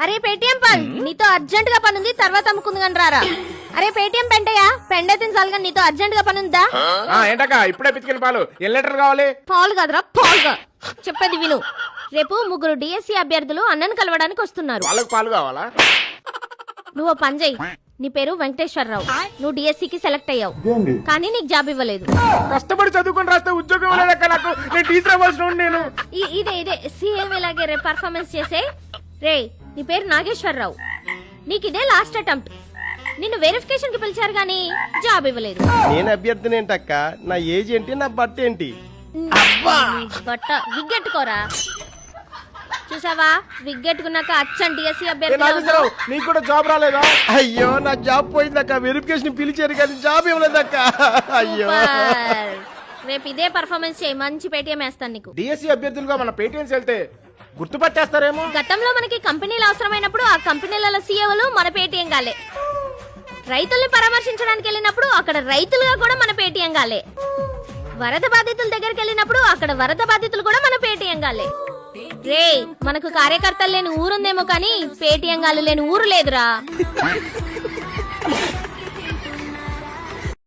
అరే Paytm Paul, నీతో urgent గా పనుంది, తర్వాత అమ్ముకుంది కానీ రారా. అరే పేటిఎం పెంటయ్యా, పెండైతే చాలుగా, నీతో అర్జెంట్ గా పనుందా? ఏంటక్క ఇప్పుడే పిచ్చికిన పాలు, ఎన్ని లీటర్ కావాలి? పాలు కాదురా పాలుగా. చెప్పేది విను. రేపు 3 డిఎస్సి అభ్యర్థులు అన్నను కలవడానికి వస్తున్నారు. వాళ్ళకి పాలు కావాలా? నువ్వు పని చెయ్యి, నీ పేరు వెంకటేశ్వరరావు, నువ్వు డిఎస్సికి సెలెక్ట్ అయ్యావు, కానీ నీకు జాబ్ ఇవ్వలేదు. కష్టపడి చదువుకొని రాస్తే ఉద్యోగం లేదక్క నాకు. నేను టీచర్ అవ్వాల్సిన నేను. ఇదే సీఎం ఇలాగే రేపు పర్ఫార్మెన్స్ చేసే. రే, నీ పేరు నాగేశ్వరరావు, నీకు ఇదే లాస్ట్ అటెంప్ట్. నిన్ను వెరిఫికేషన్ కి పిలిచారు గానీ జాబ్ ఇవ్వలేదు. నేను అభ్యర్థిని ఏంటక్క? నా ఏజ్ ఏంటి, నా బట్ట ఏంటి? బట్ట విగ్గెట్టుకోరా. చూసావా, విగ్గెట్టుకున్నాక అచ్చం డిఎస్సి అభ్యర్థి. నీకు కూడా జాబ్ రాలేదా? అయ్యో, నా జాబ్ పోయిందక్క. వెరిఫికేషన్ పిలిచారు కానీ జాబ్ ఇవ్వలేదక్క. అయ్యో, రేపు ఇదే పర్ఫార్మెన్స్ చేయి, మంచి పేటిఎం వేస్తాను నీకు. డిఎస్సి అభ్యర్థులుగా మన పేటిఎంస్ వెళ్తే గుర్తుపట్టేస్తారేమో. గతంలో మనకి కంపెనీలు అవసరమైనప్పుడు ఆ కంపెనీలలో సీఈఓలు మన పేటిఎం గాలే. రైతుల్ని పరామర్శించడానికి వెళ్ళినప్పుడు అక్కడ రైతులుగా కూడా మన పేటిఎం గాలే. వరద బాధితుల దగ్గరికి వెళ్ళినప్పుడు అక్కడ వరద బాధితులు కూడా మన పేటిఎం గాలే. రే, మనకు కార్యకర్తలు లేని ఊరుందేమో కానీ పేటిఎం గాలు లేని ఊరు లేదురా.